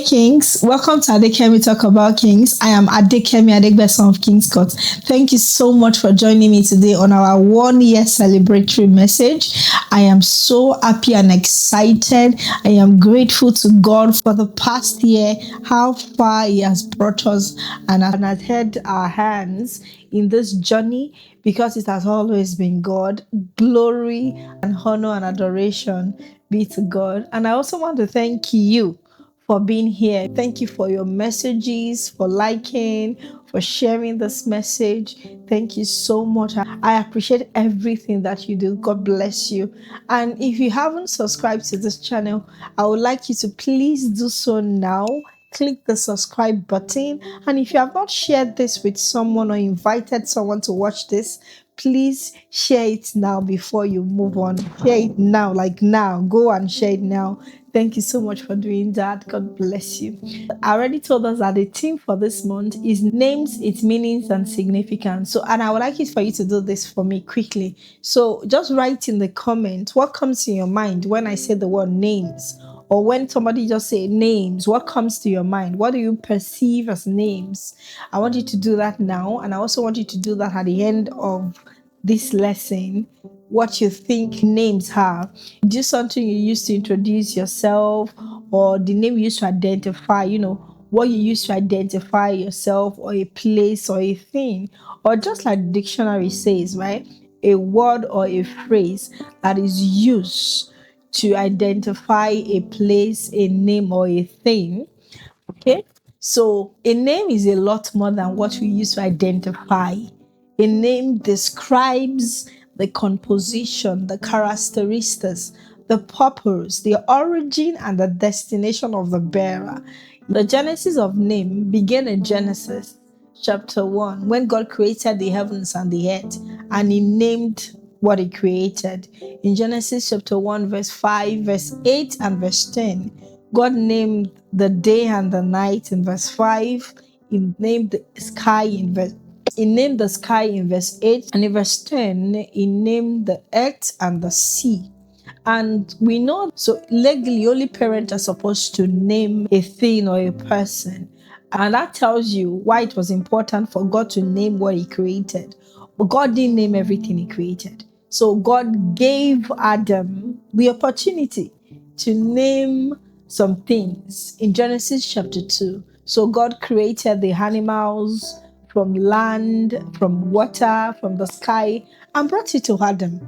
Kings. Welcome to Adekemi Talk About Kings. I am Adekemi Adegbesan of King's Court. Thank you so much for joining me today on our 1 year celebratory message. I am so happy and excited. I am grateful to God for the past year, how far He has brought us and has held our hands in this journey, because it has always been God. Glory and honor and adoration be to God. And I also want to thank you for being here. Thank you for your messages, for liking, for sharing this message. Thank you so much. I appreciate everything that you do. God bless you. And if you haven't subscribed to this channel, I would like you to please do so now. Click the subscribe button. And if you have not shared this with someone or invited someone to watch this, please share it now before you move on. Share it now, like now. Go and share it now. Thank you so much for doing that. God bless you. I already told us that the theme for this month is names, its meanings and significance. And I would like it for you to do this for me quickly. So just write in the comment what comes to your mind when I say the word names, or when somebody just say names, what comes to your mind? What do you perceive as names? I want you to do that now. And I also want you to do that at the end of this lesson, what you think names are. Do something you use to introduce yourself, or the name you use to identify, what you use to identify yourself, or a place or a thing, or just like the dictionary says, right? A word or a phrase that is used to identify a place, a name, or a thing. Okay, so a name is a lot more than what we use to identify. A name describes the composition, the characteristics, the purpose, the origin, and the destination of the bearer. The genesis of name began in Genesis chapter 1, when God created the heavens and the earth, and He named what He created. In Genesis chapter 1, verse 5, verse 8, and verse 10, God named the day and the night. In verse 5, He named the sky. He named the sky in verse 8, and in verse 10, He named the earth and the sea. And we know, so legally, only parents are supposed to name a thing or a person. And that tells you why it was important for God to name what He created. But God didn't name everything He created. So God gave Adam the opportunity to name some things in Genesis chapter 2. So God created the animals from land, from water, from the sky, and brought it to Adam.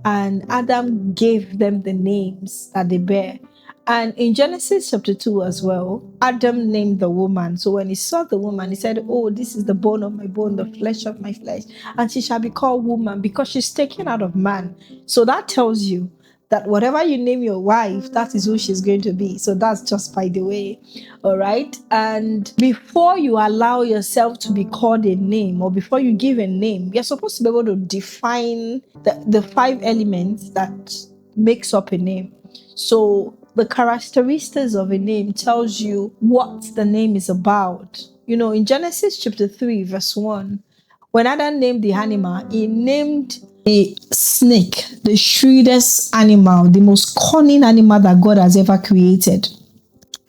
And Adam gave them the names that they bear. And in Genesis chapter 2 as well, Adam named the woman. So when he saw the woman, he said, "Oh, this is the bone of my bone, the flesh of my flesh. And she shall be called woman, because she's taken out of man." So that tells you that whatever you name your wife, that is who she's going to be. So that's just by the way. All right. And before you allow yourself to be called a name, or before you give a name, you're supposed to be able to define the 5 elements that makes up a name. So the characteristics of a name tells you what the name is about. In Genesis chapter 3, verse 1, when Adam named the animal, he named a snake, the shrewdest animal, the most cunning animal that God has ever created.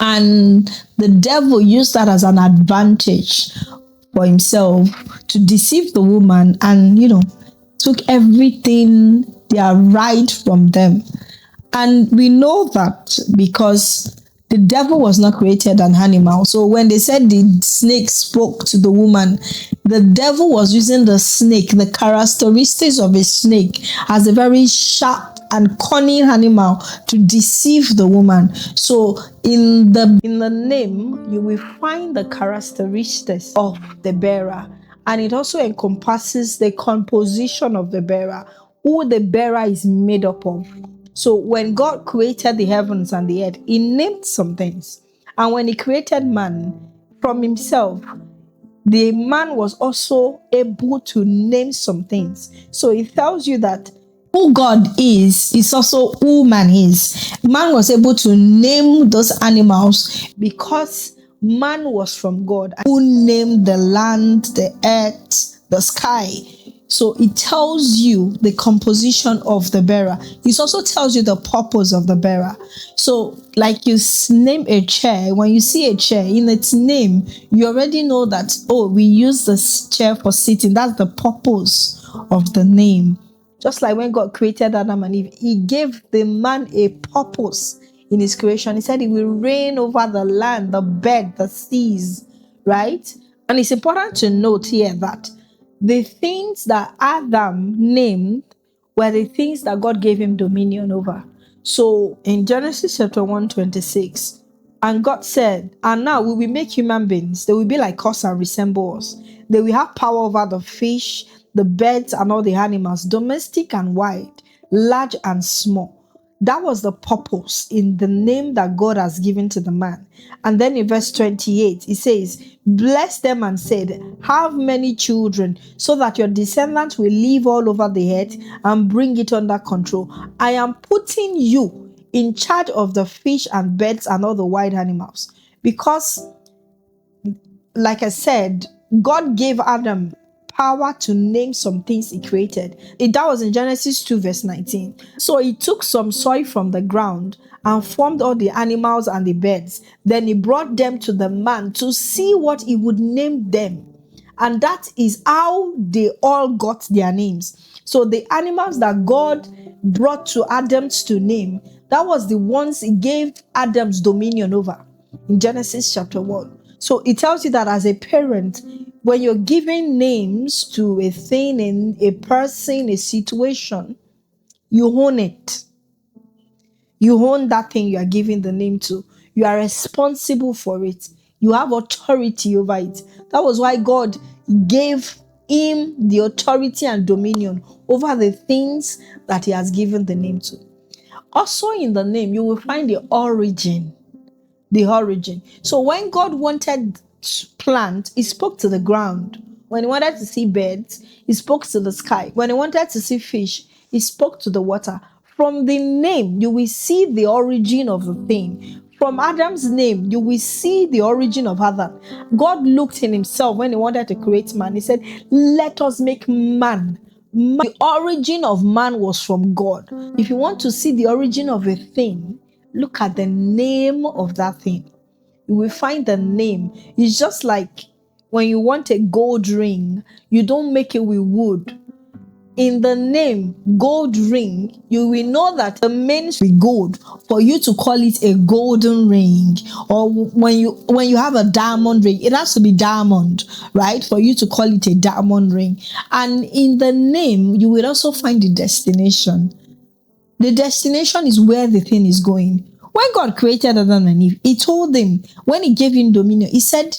And the devil used that as an advantage for himself to deceive the woman, and, took everything they are right from them. And we know that because the devil was not created an animal. So when they said the snake spoke to the woman, the devil was using the snake, the characteristics of a snake, as a very sharp and cunning animal to deceive the woman. So in the name, you will find the characteristics of the bearer. And it also encompasses the composition of the bearer, who the bearer is made up of. So when God created the heavens and the earth, He named some things. And when He created man from Himself, the man was also able to name some things. So it tells you that who God is also who man is. Man was able to name those animals because man was from God, who named the land, the earth, the sky. So it tells you the composition of the bearer. It also tells you the purpose of the bearer. So, like you name a chair, when you see a chair in its name, you already know that, oh, we use this chair for sitting. That's the purpose of the name. Just like when God created Adam and Eve, He gave the man a purpose in His creation. He said He will reign over the land, the bed, the seas, right? And it's important to note here that the things that Adam named were the things that God gave him dominion over. So in Genesis chapter 1:26, and God said, and now we will make human beings. They will be like us and resemble us. They will have power over the fish, the birds, and all the animals, domestic and wild, large and small. That was the purpose in the name that God has given to the man. And then in verse 28, it says, bless them and said, have many children so that your descendants will live all over the earth and bring it under control. I am putting you in charge of the fish and birds and all the wild animals. Because, like I said, God gave Adam power to name some things He created. That was in Genesis 2 verse 19. So He took some soil from the ground and formed all the animals and the birds. Then He brought them to the man to see what He would name them. And that is how they all got their names. So the animals that God brought to Adam's to name, that was the ones He gave Adam's dominion over in Genesis chapter 1. So it tells you that as a parent, when you're giving names to a thing, in a person, a situation, you own it. You own that thing you are giving the name to. You are responsible for it. You have authority over it. That was why God gave him the authority and dominion over the things that He has given the name to. Also in the name, you will find the origin. The origin. So when God wanted to plant, He spoke to the ground. When He wanted to see birds, He spoke to the sky. When He wanted to see fish, He spoke to the water. From the name, you will see the origin of the thing. From Adam's name, you will see the origin of Adam. God looked in Himself when He wanted to create man. He said, let us make man. The origin of man was from God. If you want to see the origin of a thing, look at the name of that thing. You will find the name. It's just like when you want a gold ring, you don't make it with wood. In the name gold ring, you will know that the main be gold for you to call it a golden ring. Or when you have a diamond ring, it has to be diamond, right? For you to call it a diamond ring. And in the name, you will also find the destination. The destination is where the thing is going. When God created Adam and Eve, He told them, when He gave him dominion, He said,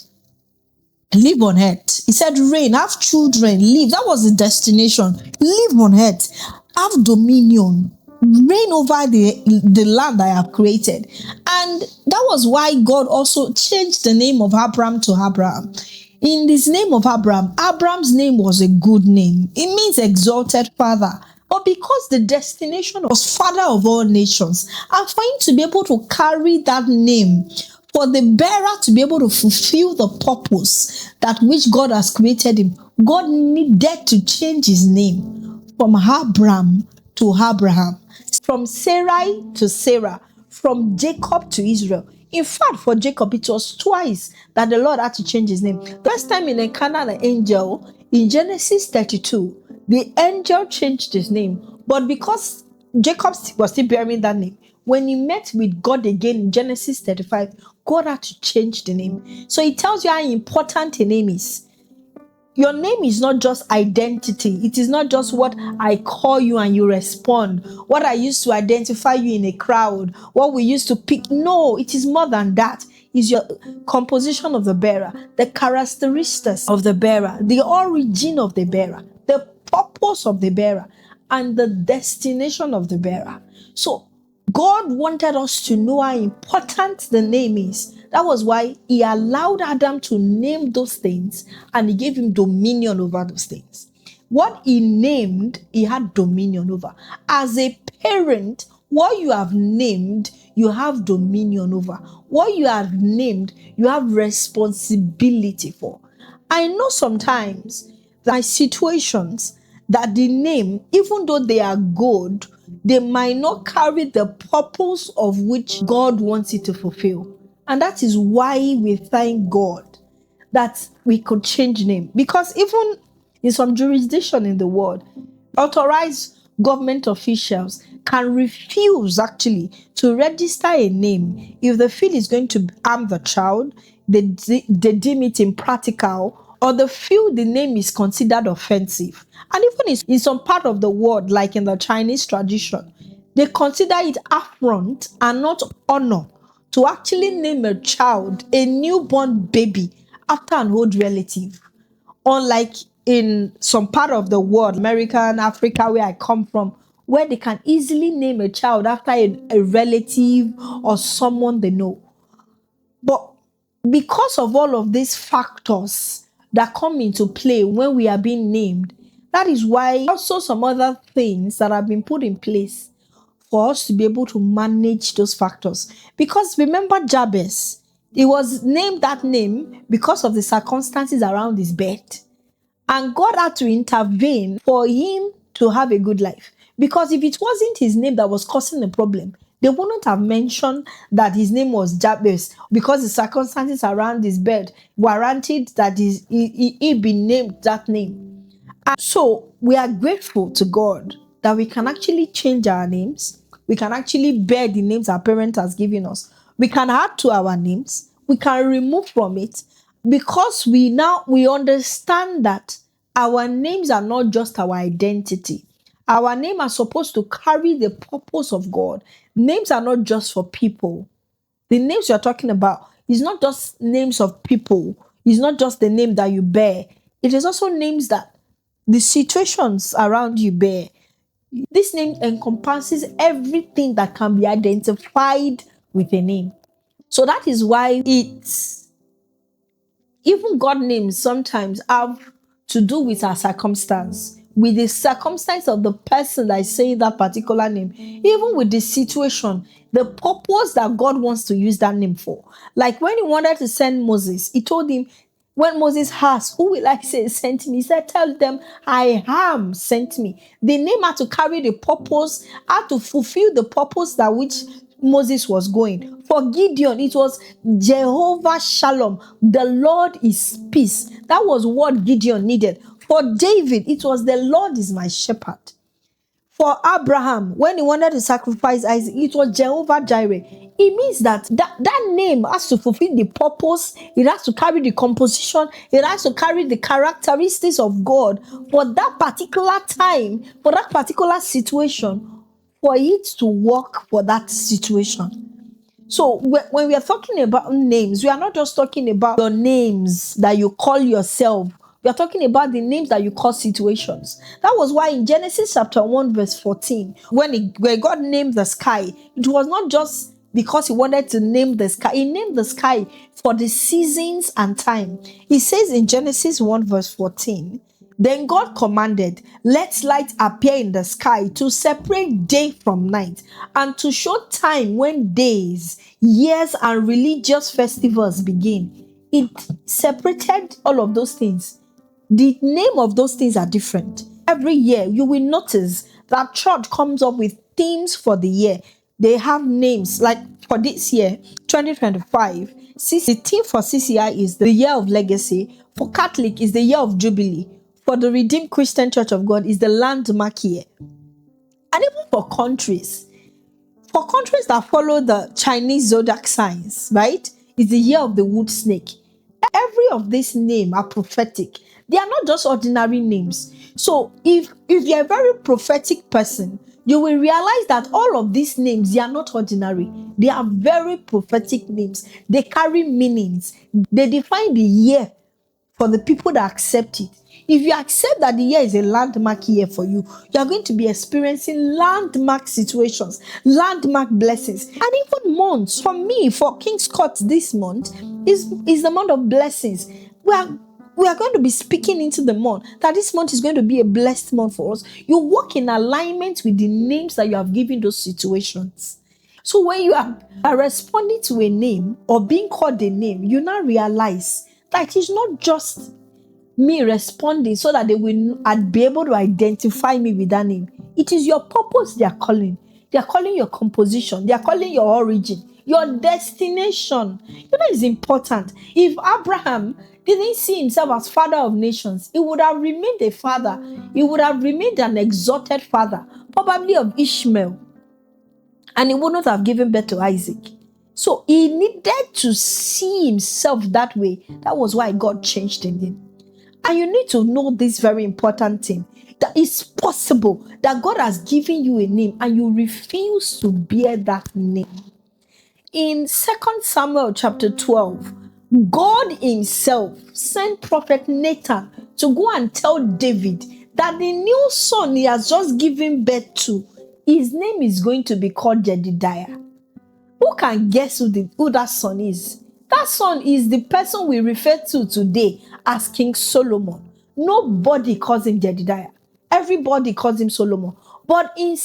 live on earth. He said, reign, have children, live. That was the destination. Live on earth, have dominion, reign over the land I have created. And that was why God also changed the name of Abraham to Abraham. In this name of Abraham, Abraham's name was a good name. It means exalted father. But because the destination was father of all nations, and for him to be able to carry that name, for the bearer to be able to fulfill the purpose that which God has created him, God needed to change his name from Abraham to Abraham, from Sarai to Sarah, from Jacob to Israel. In fact, for Jacob, it was twice that the Lord had to change his name. The first time he encountered an angel in Genesis 32, the angel changed his name. But because Jacob was still bearing that name, when he met with God again in Genesis 35, God had to change the name. So it tells you how important a name is. Your name is not just identity. It is not just what I call you and you respond. What I used to identify you in a crowd. What we used to pick. No, it is more than that. It's your composition of the bearer, the characteristics of the bearer, the origin of the bearer, the purpose of the bearer, and the destination of the bearer. So God wanted us to know how important the name is. That was why He allowed Adam to name those things and He gave him dominion over those things. What He named, he had dominion over. As a parent, what you have named, you have dominion over. What you have named, you have responsibility for. I know sometimes that situations that the name, even though they are good, they might not carry the purpose of which God wants it to fulfill. And that is why we thank God that we could change name. Because even in some jurisdiction in the world, authorized government officials can refuse actually to register a name if they feel it's going to harm the child, they deem it impractical, or they feel the name is considered offensive. And even in some part of the world, like in the Chinese tradition, they consider it affront and not honor to actually name a child, a newborn baby, after an old relative. Unlike in some part of the world, America and Africa, where I come from, where they can easily name a child after a relative or someone they know. But because of all of these factors that come into play when we are being named, that is why also some other things that have been put in place for us to be able to manage those factors. Because remember Jabez, he was named that name because of the circumstances around his birth. And God had to intervene for him to have a good life. Because if it wasn't his name that was causing the problem, they wouldn't have mentioned that his name was Jabez, because the circumstances around his birth warranted that he be named that name. So we are grateful to God that we can actually change our names. We can actually bear the names our parent has given us. We can add to our names. We can remove from it, because we understand that our names are not just our identity. Our name are supposed to carry the purpose of God. Names are not just for people. The names you're talking about is not just names of people. It's not just the name that you bear. It is also names that the situations around you bear. This name encompasses everything that can be identified with a name. So that is why it's even God names sometimes have to do with our circumstance, with the circumstance of the person that is saying that particular name, even with the situation, the purpose that God wants to use that name for. Like when he wanted to send Moses, he told him, when Moses asked, who will I say sent me? He said, tell them, I am sent me. The name had to carry the purpose, had to fulfill the purpose that which Moses was going. For Gideon, it was Jehovah Shalom. The Lord is peace. That was what Gideon needed. For David, it was the Lord is my shepherd. For Abraham, when he wanted to sacrifice Isaac, it was Jehovah Jireh. It means that name has to fulfill the purpose. It has to carry the composition. It has to carry the characteristics of God for that particular time, for that particular situation, for it to work for that situation. So when we are talking about names, we are not just talking about your names that you call yourself. We are talking about the names that you call situations. That was why in Genesis chapter 1 verse 14, when God named the sky, it was not just because he wanted to name the sky. He named the sky for the seasons and time. He says in Genesis 1 verse 14, then God commanded, let light appear in the sky to separate day from night, and to show time when days, years, and religious festivals begin. It separated all of those things. The name of those things are different. Every year, you will notice that church comes up with themes for the year. They have names like for this year, 2025. The theme for CCI is the year of legacy. For Catholic, is the year of jubilee. For the Redeemed Christian Church of God, is the landmark year. And even for countries that follow the Chinese zodiac signs, right, is the year of the wood snake. Every of these names are prophetic. They are not just ordinary names. So if you're a very prophetic person, you will realize that all of these names, they are not ordinary. They are very prophetic names. They carry meanings. They define the year for the people that accept it. If you accept that the year is a landmark year for you, you are going to be experiencing landmark situations, landmark blessings, and even months. For me, for King's Court this month is the month of blessings. We are going to be speaking into the month that this month is going to be a blessed month for us. You walk in alignment with the names that you have given those situations. So when you are responding to a name or being called a name, you now realize that it's not just me responding so that they will be able to identify me with that name. It is your purpose they are calling. They are calling your composition. They are calling your origin, your destination. You know, it's important. If Abraham didn't see himself as father of nations, he would have remained a father. He would have remained an exalted father, probably of Ishmael, and he would not have given birth to Isaac. So he needed to see himself that way. That was why God changed the name. And you need to know this very important thing, that it's possible that God has given you a name and you refuse to bear that name. In 2 Samuel chapter 12, God himself sent prophet Nathan to go and tell David that the new son he has just given birth to, his name is going to be called Jedediah. Who can guess who that son is? That son is the person we refer to today as King Solomon. Nobody calls him Jedediah. Everybody calls him Solomon. But in 2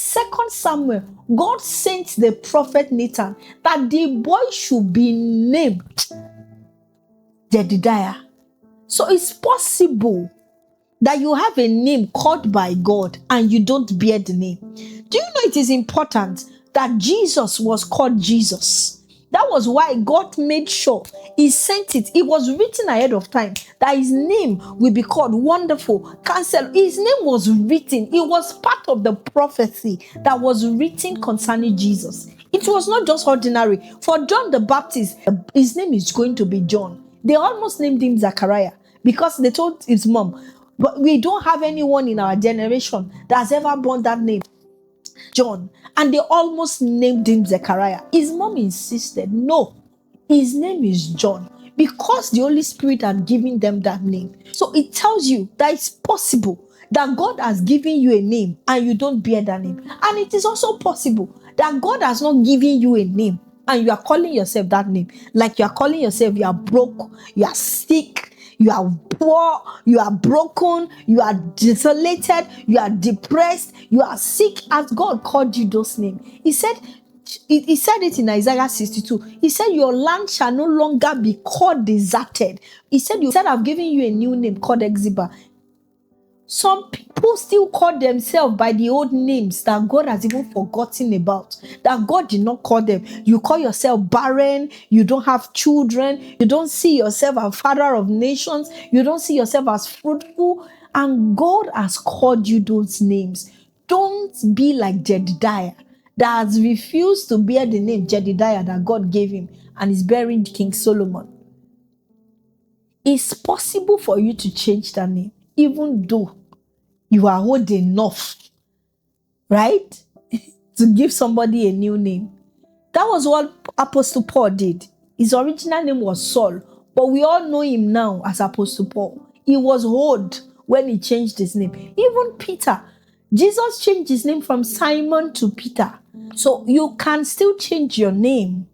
Samuel, God sent the prophet Nathan that the boy should be named Jedediah. So it's possible that you have a name called by God and you don't bear the name. Do you know it is important that Jesus was called Jesus? That was why God made sure he sent it. It was written ahead of time that his name will be called Wonderful Counselor. His name was written. It was part of the prophecy that was written concerning Jesus. It was not just ordinary. For John the Baptist, his name is going to be John. They almost named him Zachariah because they told his mom, but we don't have anyone in our generation that has ever borne that name, John. And they almost named him Zechariah. His mom insisted, no, his name is John, because the Holy Spirit had given them that name. So it tells you that it's possible that God has given you a name and you don't bear that name. And it is also possible that God has not given you a name and you are calling yourself that name. Like you are calling yourself, you are broke, you are sick, you are poor, you are broken, you are desolated, you are depressed, you are sick, as God called you those names. He said it in Isaiah 62. He said, your land shall no longer be called deserted. He said, I've given you a new name called Exiba. Some people still call themselves by the old names that God has even forgotten about, that God did not call them. You call yourself barren, you don't have children, you don't see yourself as father of nations, you don't see yourself as fruitful, and God has called you those names. Don't be like Jedediah, that has refused to bear the name Jedediah that God gave him and is bearing King Solomon. It's possible for you to change that name, even though you are old enough, right, to give somebody a new name. That was what Apostle Paul did. His original name was Saul, but we all know him now as Apostle Paul. He was old when he changed his name. Even Peter, Jesus changed his name from Simon to Peter. So you can still change your name.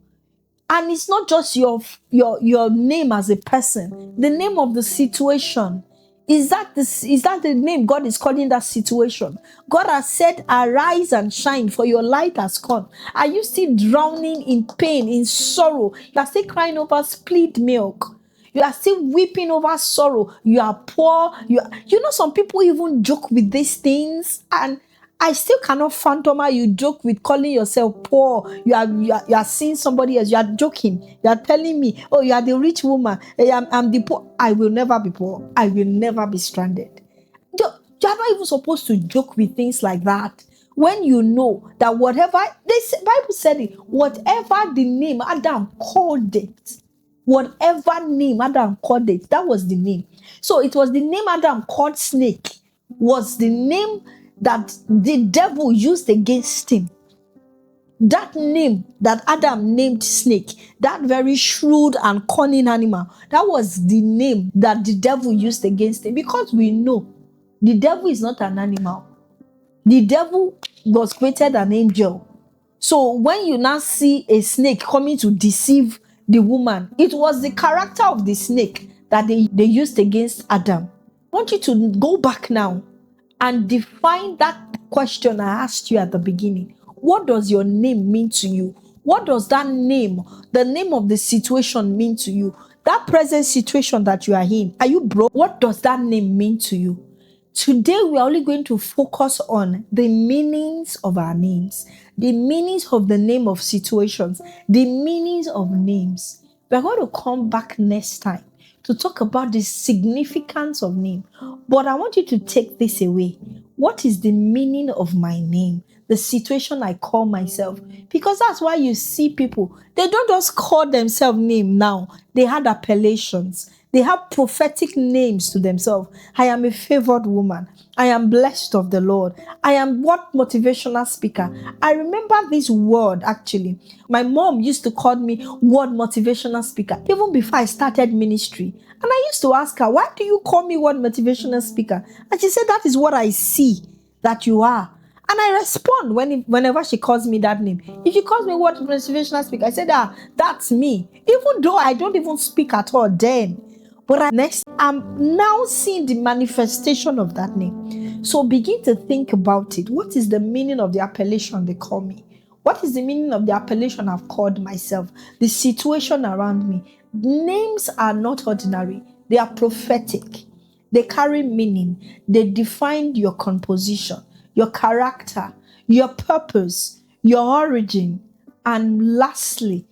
And it's not just your name as a person, the name of the situation. Is that the name God is calling that situation? God has said, arise and shine, for your light has come. Are you still drowning in pain, in sorrow? You are still crying over spilled milk. You are still weeping over sorrow. You are poor. You know, some people even joke with these things, and I still cannot fathom how you joke with calling yourself poor. You are seeing somebody else. You are joking. You are telling me, oh, you are the rich woman. I'm the poor. I will never be poor. I will never be stranded. You are not even supposed to joke with things like that. When you know that whatever, Bible said it, whatever the name Adam called it, whatever name Adam called it, that was the name. So it was the name Adam called snake, was the name that the devil used against him. That name that Adam named snake, that very shrewd and cunning animal, that was the name that the devil used against him, because we know the devil is not an animal. The devil was created an angel. So when you now see a snake coming to deceive the woman, it was the character of the snake that they used against Adam. I want you to go back now and define that question I asked you at the beginning. What does your name mean to you? What does that name, the name of the situation, mean to you? That present situation that you are in, are you broke? What does that name mean to you? Today, we are only going to focus on the meanings of our names, the meanings of the name of situations, the meanings of names. We are going to come back next time to talk about the significance of name. But I want you to take this away. What is the meaning of my name? The situation I call myself. Because that's why you see people, they don't just call themselves name now. They had appellations. They have prophetic names to themselves. I am a favored woman. I am blessed of the Lord. I am what motivational speaker. I remember this word actually. My mom used to call me word motivational speaker even before I started ministry. And I used to ask her, why do you call me word motivational speaker? And she said, that is what I see that you are. And I respond whenever she calls me that name. If she calls me what motivational speaker, I said, that's me. Even though I don't even speak at all then. But I'm now seeing the manifestation of that name. So begin to think about it. What is the meaning of the appellation they call me? What is the meaning of the appellation I've called myself? The situation around me. Names are not ordinary. They are prophetic. They carry meaning. They define your composition, your character, your purpose, your origin, and lastly,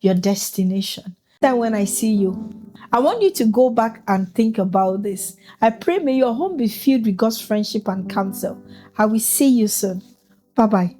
your destination. Then when I see you, I want you to go back and think about this. I pray may your home be filled with God's friendship and counsel. I will see you soon. Bye bye.